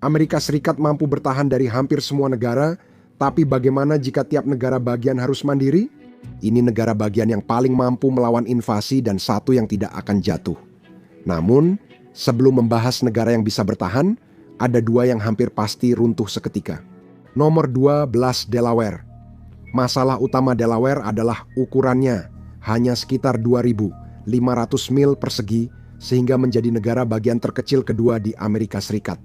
Amerika Serikat mampu bertahan dari hampir semua negara, tapi bagaimana jika tiap negara bagian harus mandiri? Ini negara bagian yang paling mampu melawan invasi dan satu yang tidak akan jatuh. Namun, sebelum membahas negara yang bisa bertahan, ada dua yang hampir pasti runtuh seketika. Nomor 12, Delaware. Masalah utama Delaware adalah ukurannya, hanya sekitar 2.500 mil persegi, sehingga menjadi negara bagian terkecil kedua di Amerika Serikat.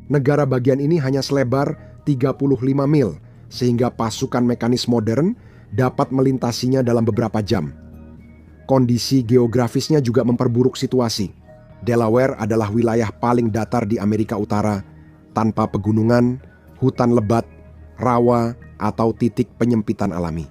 Negara bagian ini hanya selebar 35 mil, sehingga pasukan mekanis modern dapat melintasinya dalam beberapa jam. Kondisi geografisnya juga memperburuk situasi. Delaware adalah wilayah paling datar di Amerika Utara, tanpa pegunungan, hutan lebat, rawa, atau titik penyempitan alami.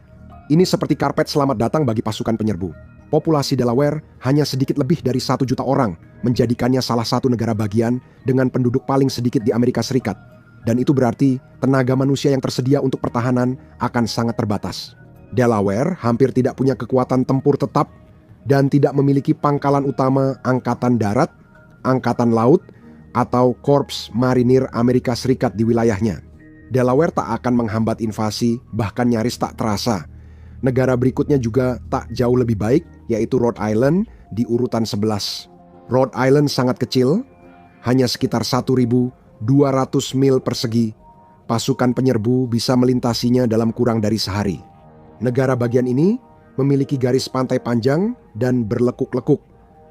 Ini seperti karpet selamat datang bagi pasukan penyerbu. Populasi Delaware hanya sedikit lebih dari 1 juta orang, menjadikannya salah satu negara bagian dengan penduduk paling sedikit di Amerika Serikat. Dan itu berarti tenaga manusia yang tersedia untuk pertahanan akan sangat terbatas. Delaware hampir tidak punya kekuatan tempur tetap dan tidak memiliki pangkalan utama angkatan darat, angkatan laut, atau Korps Marinir Amerika Serikat di wilayahnya. Delaware tak akan menghambat invasi, bahkan nyaris tak terasa. Negara berikutnya juga tak jauh lebih baik, yaitu Rhode Island di urutan 11. Rhode Island sangat kecil, hanya sekitar 1.200 mil persegi. Pasukan penyerbu bisa melintasinya dalam kurang dari sehari. Negara bagian ini memiliki garis pantai panjang dan berlekuk-lekuk,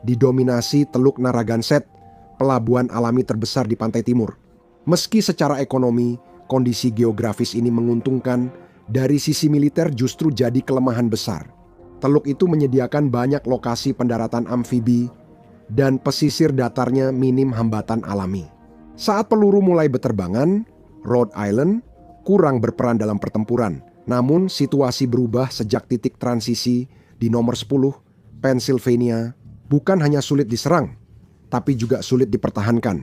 didominasi Teluk Narragansett, pelabuhan alami terbesar di pantai timur. Meski secara ekonomi, kondisi geografis ini menguntungkan, dari sisi militer justru jadi kelemahan besar. Teluk itu menyediakan banyak lokasi pendaratan amfibi dan pesisir datarnya minim hambatan alami. Saat peluru mulai berterbangan, Rhode Island kurang berperan dalam pertempuran. Namun situasi berubah sejak titik transisi di nomor 10, Pennsylvania, bukan hanya sulit diserang, tapi juga sulit dipertahankan.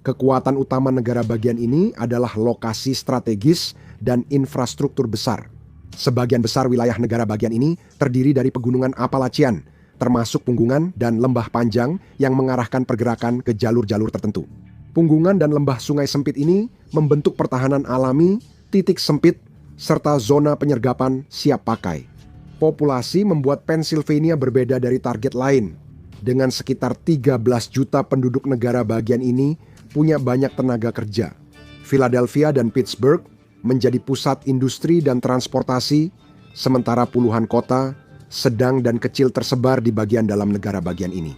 Kekuatan utama negara bagian ini adalah lokasi strategis dan infrastruktur besar. Sebagian besar wilayah negara bagian ini terdiri dari pegunungan Appalachian, termasuk punggungan dan lembah panjang yang mengarahkan pergerakan ke jalur-jalur tertentu. Punggungan dan lembah sungai sempit ini membentuk pertahanan alami, titik sempit, serta zona penyergapan siap pakai. Populasi membuat Pennsylvania berbeda dari target lain. Dengan sekitar 13 juta penduduk negara bagian ini punya banyak tenaga kerja. Philadelphia dan Pittsburgh menjadi pusat industri dan transportasi, sementara puluhan kota, sedang dan kecil tersebar di bagian dalam negara bagian ini.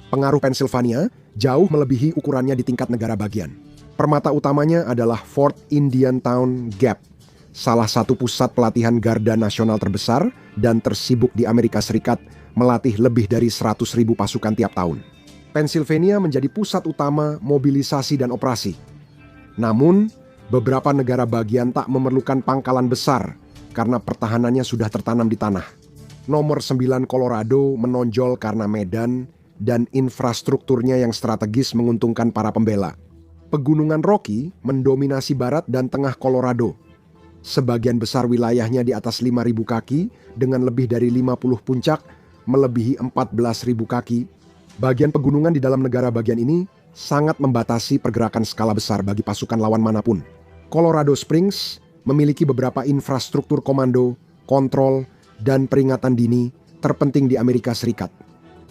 Pengaruh Pennsylvania jauh melebihi ukurannya di tingkat negara bagian. Permata utamanya adalah Fort Indiantown Gap, salah satu pusat pelatihan Garda Nasional terbesar dan tersibuk di Amerika Serikat, melatih lebih dari 100.000 pasukan tiap tahun. Pennsylvania menjadi pusat utama mobilisasi dan operasi. Namun, beberapa negara bagian tak memerlukan pangkalan besar karena pertahanannya sudah tertanam di tanah. Nomor 9 Colorado menonjol karena medan dan infrastrukturnya yang strategis menguntungkan para pembela. Pegunungan Rocky mendominasi barat dan tengah Colorado. Sebagian besar wilayahnya di atas 5.000 kaki dengan lebih dari 50 puncak, melebihi 14.000 kaki. Bagian pegunungan di dalam negara bagian ini sangat membatasi pergerakan skala besar bagi pasukan lawan manapun. Colorado Springs memiliki beberapa infrastruktur komando, kontrol, dan peringatan dini terpenting di Amerika Serikat.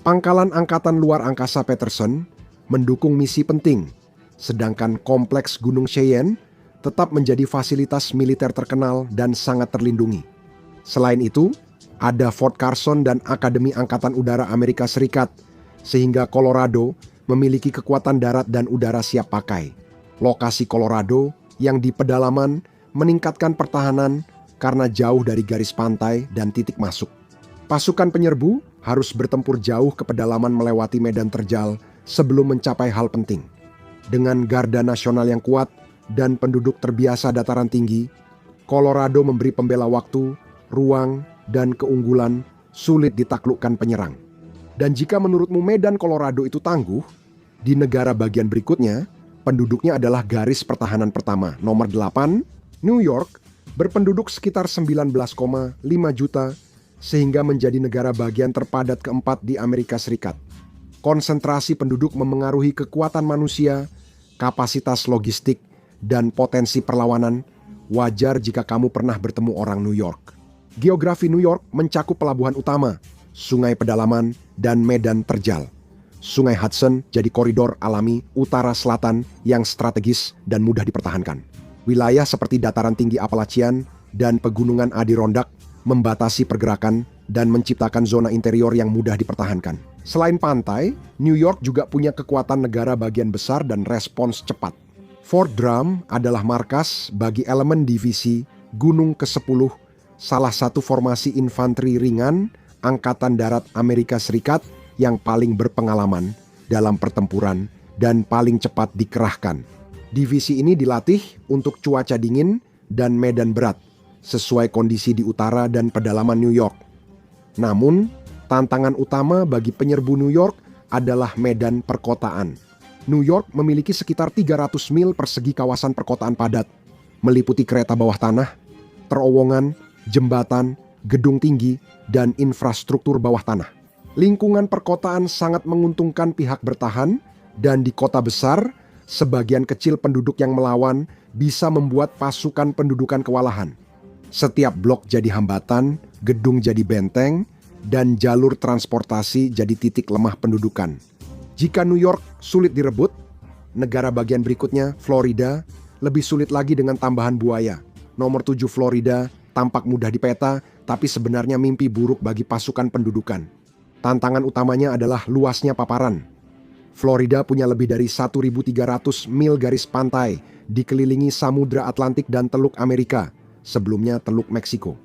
Pangkalan Angkatan Luar Angkasa Peterson mendukung misi penting, sedangkan kompleks Gunung Cheyenne tetap menjadi fasilitas militer terkenal dan sangat terlindungi. Selain itu, ada Fort Carson dan Akademi Angkatan Udara Amerika Serikat, sehingga Colorado memiliki kekuatan darat dan udara siap pakai. Lokasi Colorado yang di pedalaman meningkatkan pertahanan karena jauh dari garis pantai dan titik masuk. Pasukan penyerbu harus bertempur jauh ke pedalaman melewati medan terjal sebelum mencapai hal penting. Dengan Garda Nasional yang kuat dan penduduk terbiasa dataran tinggi, Colorado memberi pembela waktu, ruang, dan keunggulan sulit ditaklukkan penyerang. Dan jika menurutmu medan Colorado itu tangguh, di negara bagian berikutnya, penduduknya adalah garis pertahanan pertama. Nomor 8, New York, berpenduduk sekitar 19,5 juta, sehingga menjadi negara bagian terpadat keempat di Amerika Serikat. Konsentrasi penduduk memengaruhi kekuatan manusia, kapasitas logistik, dan potensi perlawanan, wajar jika kamu pernah bertemu orang New York. Geografi New York mencakup pelabuhan utama, sungai pedalaman, dan medan terjal. Sungai Hudson jadi koridor alami utara-selatan yang strategis dan mudah dipertahankan. Wilayah seperti dataran tinggi Appalachian dan pegunungan Adirondack membatasi pergerakan dan menciptakan zona interior yang mudah dipertahankan. Selain pantai, New York juga punya kekuatan negara bagian besar dan respons cepat. Fort Drum adalah markas bagi elemen divisi Gunung ke-10, salah satu formasi infanteri ringan Angkatan Darat Amerika Serikat yang paling berpengalaman dalam pertempuran dan paling cepat dikerahkan. Divisi ini dilatih untuk cuaca dingin dan medan berat, sesuai kondisi di utara dan pedalaman New York. Namun, tantangan utama bagi penyerbu New York adalah medan perkotaan. New York memiliki sekitar 300 mil persegi kawasan perkotaan padat, meliputi kereta bawah tanah, terowongan, jembatan, gedung tinggi, dan infrastruktur bawah tanah. Lingkungan perkotaan sangat menguntungkan pihak bertahan, dan di kota besar, sebagian kecil penduduk yang melawan bisa membuat pasukan pendudukan kewalahan. Setiap blok jadi hambatan, gedung jadi benteng, dan jalur transportasi jadi titik lemah pendudukan. Jika New York sulit direbut, negara bagian berikutnya, Florida, lebih sulit lagi dengan tambahan buaya. Nomor 7 Florida tampak mudah dipeta, tapi sebenarnya mimpi buruk bagi pasukan pendudukan. Tantangan utamanya adalah luasnya paparan. Florida punya lebih dari 1.300 mil garis pantai, dikelilingi Samudra Atlantik dan Teluk Amerika, sebelumnya Teluk Meksiko.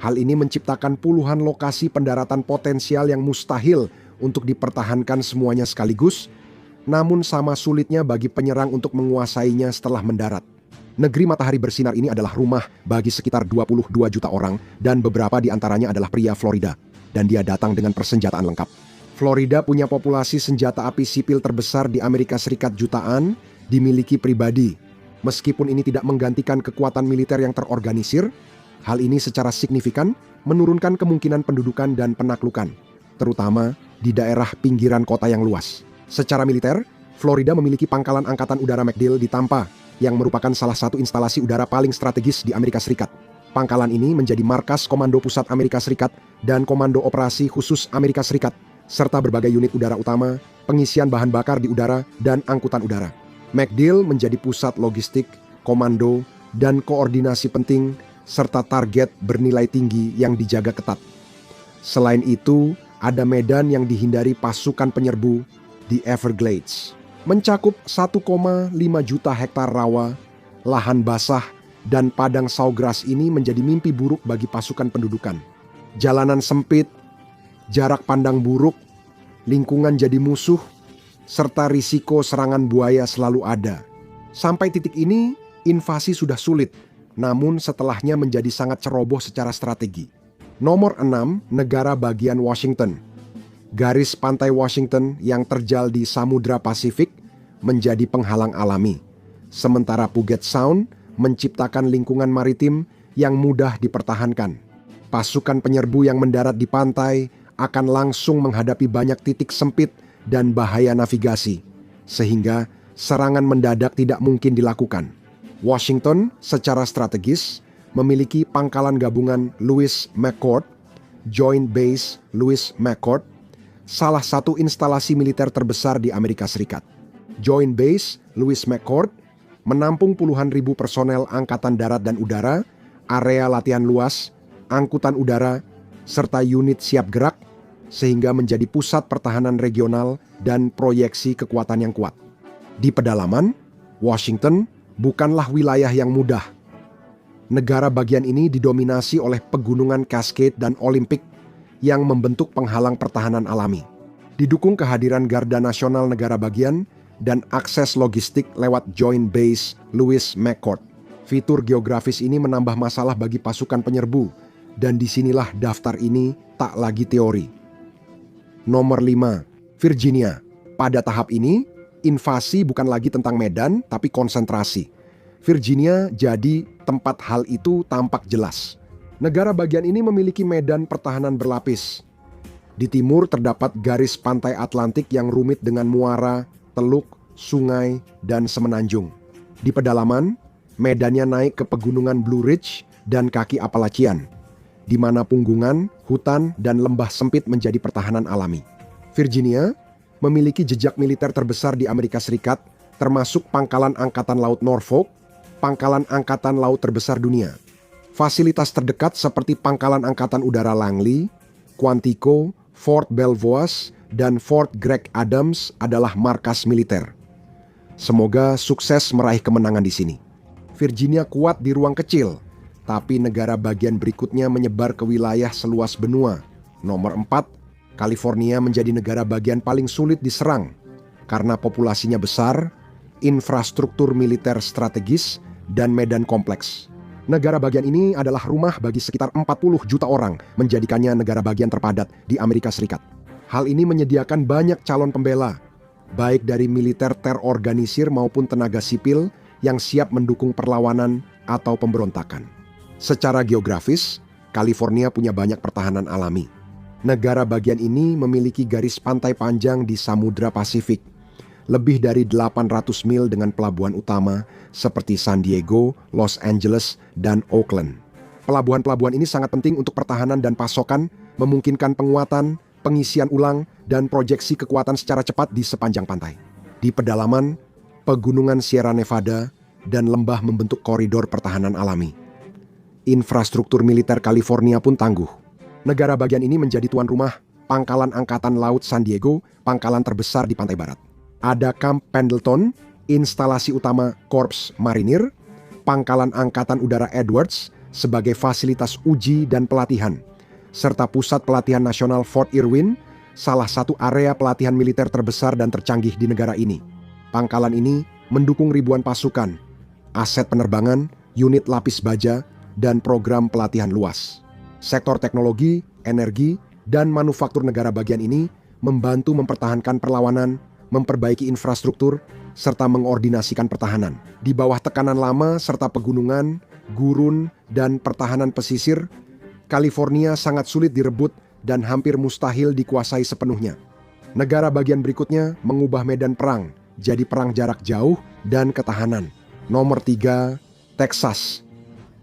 Hal ini menciptakan puluhan lokasi pendaratan potensial yang mustahil untuk dipertahankan semuanya sekaligus, namun sama sulitnya bagi penyerang untuk menguasainya setelah mendarat. Negeri matahari bersinar ini adalah rumah bagi sekitar 22 juta orang, dan beberapa di antaranya adalah pria Florida, dan dia datang dengan persenjataan lengkap. Florida punya populasi senjata api sipil terbesar di Amerika Serikat jutaan, dimiliki pribadi. Meskipun ini tidak menggantikan kekuatan militer yang terorganisir, hal ini secara signifikan menurunkan kemungkinan pendudukan dan penaklukan, terutama di daerah pinggiran kota yang luas. Secara militer, Florida memiliki pangkalan angkatan udara MacDill di Tampa, yang merupakan salah satu instalasi udara paling strategis di Amerika Serikat. Pangkalan ini menjadi markas Komando Pusat Amerika Serikat dan Komando Operasi Khusus Amerika Serikat, serta berbagai unit udara utama, pengisian bahan bakar di udara, dan angkutan udara. MacDill menjadi pusat logistik, komando, dan koordinasi penting, serta target bernilai tinggi yang dijaga ketat. Selain itu, ada medan yang dihindari pasukan penyerbu di Everglades. Mencakup 1,5 juta hektar rawa, lahan basah, dan padang sawgrass ini menjadi mimpi buruk bagi pasukan pendudukan. Jalanan sempit, jarak pandang buruk, lingkungan jadi musuh, serta risiko serangan buaya selalu ada. Sampai titik ini, invasi sudah sulit, namun setelahnya menjadi sangat ceroboh secara strategi. Nomor 6, negara bagian Washington. Garis pantai Washington yang terjal di Samudra Pasifik menjadi penghalang alami, sementara Puget Sound menciptakan lingkungan maritim yang mudah dipertahankan. Pasukan penyerbu yang mendarat di pantai akan langsung menghadapi banyak titik sempit dan bahaya navigasi, sehingga serangan mendadak tidak mungkin dilakukan. Washington secara strategis memiliki pangkalan gabungan Lewis McChord, Joint Base Lewis McChord, salah satu instalasi militer terbesar di Amerika Serikat. Joint Base Lewis McChord menampung puluhan ribu personel angkatan darat dan udara, area latihan luas, angkutan udara, serta unit siap gerak, sehingga menjadi pusat pertahanan regional dan proyeksi kekuatan yang kuat. Di pedalaman, Washington bukanlah wilayah yang mudah. Negara bagian ini didominasi oleh pegunungan Cascade dan Olympic yang membentuk penghalang pertahanan alami. Didukung kehadiran Garda Nasional negara bagian dan akses logistik lewat Joint Base Lewis McChord. Fitur geografis ini menambah masalah bagi pasukan penyerbu, dan disinilah daftar ini tak lagi teori. Nomor 5, Virginia. Pada tahap ini, invasi bukan lagi tentang medan, tapi konsentrasi. Virginia jadi tempat hal itu tampak jelas. Negara bagian ini memiliki medan pertahanan berlapis. Di timur terdapat garis pantai Atlantik yang rumit dengan muara, teluk, sungai, dan semenanjung. Di pedalaman, medannya naik ke pegunungan Blue Ridge dan kaki Appalachian, di mana punggungan, hutan, dan lembah sempit menjadi pertahanan alami. Virginia memiliki jejak militer terbesar di Amerika Serikat, termasuk Pangkalan Angkatan Laut Norfolk, Pangkalan Angkatan Laut terbesar dunia. Fasilitas terdekat seperti Pangkalan Angkatan Udara Langley, Quantico, Fort Belvoir, dan Fort Gregg Adams adalah markas militer. Semoga sukses meraih kemenangan di sini. Virginia kuat di ruang kecil, tapi negara bagian berikutnya menyebar ke wilayah seluas benua. Nomor 4, California menjadi negara bagian paling sulit diserang karena populasinya besar, infrastruktur militer strategis, dan medan kompleks. Negara bagian ini adalah rumah bagi sekitar 40 juta orang, menjadikannya negara bagian terpadat di Amerika Serikat. Hal ini menyediakan banyak calon pembela, baik dari militer terorganisir maupun tenaga sipil yang siap mendukung perlawanan atau pemberontakan. Secara geografis, California punya banyak pertahanan alami. Negara bagian ini memiliki garis pantai panjang di Samudra Pasifik, lebih dari 800 mil dengan pelabuhan utama seperti San Diego, Los Angeles, dan Oakland. Pelabuhan-pelabuhan ini sangat penting untuk pertahanan dan pasokan, memungkinkan penguatan, pengisian ulang, dan proyeksi kekuatan secara cepat di sepanjang pantai. Di pedalaman, pegunungan Sierra Nevada, dan lembah membentuk koridor pertahanan alami. Infrastruktur militer California pun tangguh. Negara bagian ini menjadi tuan rumah Pangkalan Angkatan Laut San Diego, pangkalan terbesar di pantai barat. Ada Camp Pendleton, instalasi utama Korps Marinir, Pangkalan Angkatan Udara Edwards sebagai fasilitas uji dan pelatihan, serta Pusat Pelatihan Nasional Fort Irwin, salah satu area pelatihan militer terbesar dan tercanggih di negara ini. Pangkalan ini mendukung ribuan pasukan, aset penerbangan, unit lapis baja, dan program pelatihan luas. Sektor teknologi, energi, dan manufaktur negara bagian ini membantu mempertahankan perlawanan, memperbaiki infrastruktur, serta mengordinasikan pertahanan. Di bawah tekanan lama serta pegunungan, gurun, dan pertahanan pesisir, California sangat sulit direbut dan hampir mustahil dikuasai sepenuhnya. Negara bagian berikutnya mengubah medan perang jadi perang jarak jauh dan ketahanan. Nomor 3, Texas.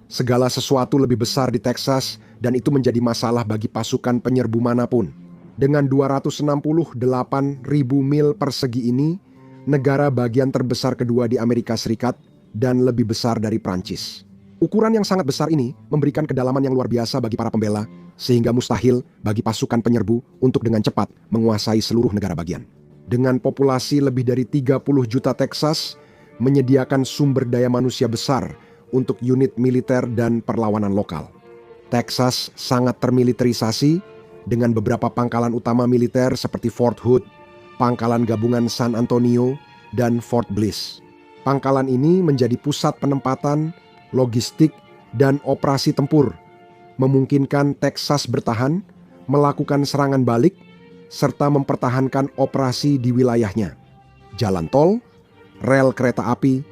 Segala sesuatu lebih besar di Texas dan itu menjadi masalah bagi pasukan penyerbu manapun. Dengan 268.000 mil persegi ini, negara bagian terbesar kedua di Amerika Serikat dan lebih besar dari Prancis. Ukuran yang sangat besar ini memberikan kedalaman yang luar biasa bagi para pembela, sehingga mustahil bagi pasukan penyerbu untuk dengan cepat menguasai seluruh negara bagian. Dengan populasi lebih dari 30 juta, Texas menyediakan sumber daya manusia besar untuk unit militer dan perlawanan lokal. Texas sangat termiliterisasi dengan beberapa pangkalan utama militer seperti Fort Hood, Pangkalan Gabungan San Antonio, dan Fort Bliss. Pangkalan ini menjadi pusat penempatan, logistik, dan operasi tempur, memungkinkan Texas bertahan, melakukan serangan balik, serta mempertahankan operasi di wilayahnya. Jalan tol, rel kereta api,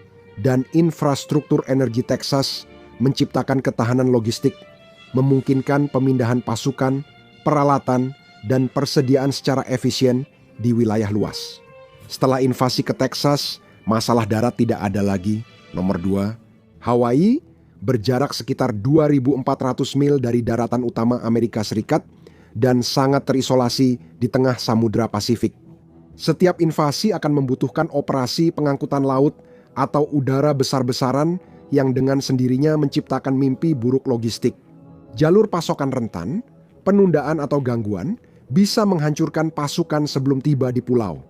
dan infrastruktur energi Texas menciptakan ketahanan logistik, memungkinkan pemindahan pasukan, peralatan, dan persediaan secara efisien di wilayah luas. Setelah invasi ke Texas, masalah darat tidak ada lagi. Nomor 2, Hawaii berjarak sekitar 2.400 mil dari daratan utama Amerika Serikat dan sangat terisolasi di tengah Samudra Pasifik. Setiap invasi akan membutuhkan operasi pengangkutan laut atau udara besar-besaran yang dengan sendirinya menciptakan mimpi buruk logistik. Jalur pasokan rentan, penundaan atau gangguan bisa menghancurkan pasukan sebelum tiba di pulau.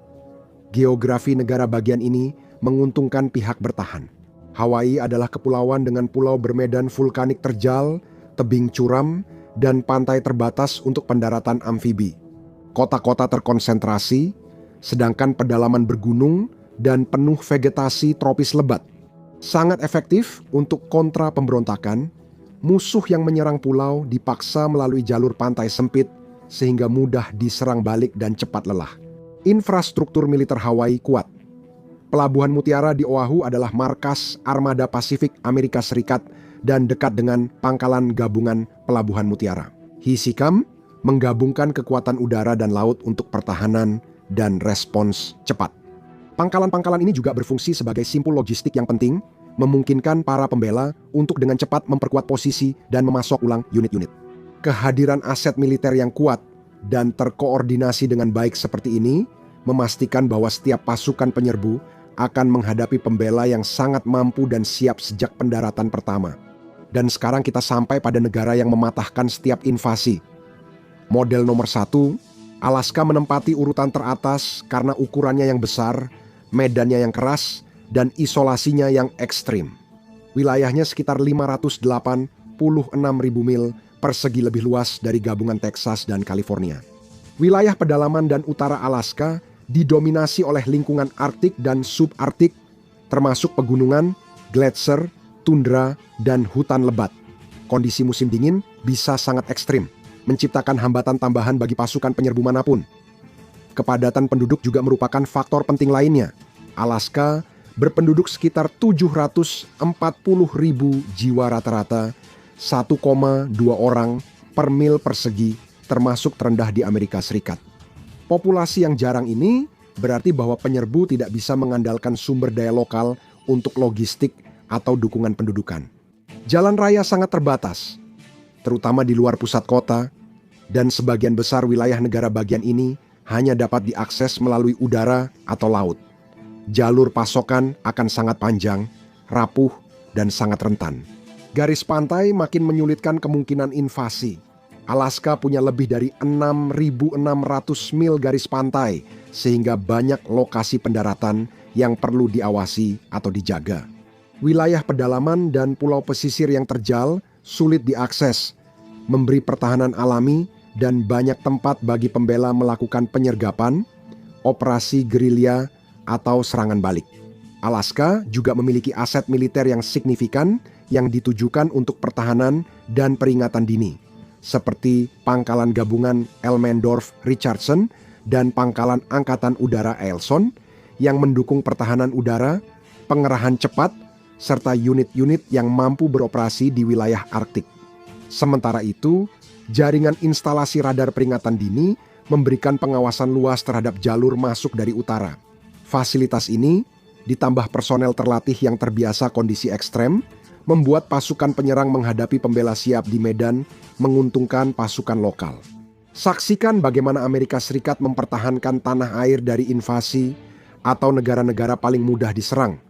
Geografi negara bagian ini menguntungkan pihak bertahan. Hawaii adalah kepulauan dengan pulau bermedan vulkanik terjal, tebing curam, dan pantai terbatas untuk pendaratan amfibi. Kota-kota terkonsentrasi, sedangkan pedalaman bergunung dan penuh vegetasi tropis lebat. Sangat efektif untuk kontra pemberontakan. Musuh yang menyerang pulau dipaksa melalui jalur pantai sempit sehingga mudah diserang balik dan cepat lelah. Infrastruktur militer Hawaii kuat. Pelabuhan Mutiara di Oahu adalah markas Armada Pasifik Amerika Serikat dan dekat dengan Pangkalan Gabungan Pelabuhan Mutiara. HISICAM menggabungkan kekuatan udara dan laut untuk pertahanan dan respons cepat. Pangkalan-pangkalan ini juga berfungsi sebagai simpul logistik yang penting, memungkinkan para pembela untuk dengan cepat memperkuat posisi dan memasok ulang unit-unit. Kehadiran aset militer yang kuat dan terkoordinasi dengan baik seperti ini memastikan bahwa setiap pasukan penyerbu akan menghadapi pembela yang sangat mampu dan siap sejak pendaratan pertama. Dan sekarang kita sampai pada negara yang mematahkan setiap invasi. Model nomor 1, Alaska menempati urutan teratas karena ukurannya yang besar, medannya yang keras, dan isolasinya yang ekstrim. Wilayahnya sekitar 586.000 mil persegi lebih luas dari gabungan Texas dan California. Wilayah pedalaman dan utara Alaska didominasi oleh lingkungan Arktik dan subarktik, termasuk pegunungan, gletser, tundra, dan hutan lebat. Kondisi musim dingin bisa sangat ekstrim, menciptakan hambatan tambahan bagi pasukan penyerbu manapun. Kepadatan penduduk juga merupakan faktor penting lainnya. Alaska berpenduduk sekitar 740.000 jiwa rata-rata, 1,2 orang per mil persegi, termasuk terendah di Amerika Serikat. Populasi yang jarang ini berarti bahwa penyerbu tidak bisa mengandalkan sumber daya lokal untuk logistik atau dukungan pendudukan. Jalan raya sangat terbatas, terutama di luar pusat kota, dan sebagian besar wilayah negara bagian ini hanya dapat diakses melalui udara atau laut. Jalur pasokan akan sangat panjang, rapuh, dan sangat rentan. Garis pantai makin menyulitkan kemungkinan invasi. Alaska punya lebih dari 6.600 mil garis pantai, sehingga banyak lokasi pendaratan yang perlu diawasi atau dijaga. Wilayah pedalaman dan pulau pesisir yang terjal sulit diakses, memberi pertahanan alami dan banyak tempat bagi pembela melakukan penyergapan, operasi gerilya, atau serangan balik. Alaska juga memiliki aset militer yang signifikan yang ditujukan untuk pertahanan dan peringatan dini, seperti Pangkalan Gabungan Elmendorf-Richardson dan Pangkalan Angkatan Udara Eielson yang mendukung pertahanan udara, pengerahan cepat, serta unit-unit yang mampu beroperasi di wilayah Arktik. Sementara itu, jaringan instalasi radar peringatan dini memberikan pengawasan luas terhadap jalur masuk dari utara. Fasilitas ini, ditambah personel terlatih yang terbiasa kondisi ekstrem, membuat pasukan penyerang menghadapi pembela siap di medan menguntungkan pasukan lokal. Saksikan bagaimana Amerika Serikat mempertahankan tanah air dari invasi atau negara-negara paling mudah diserang.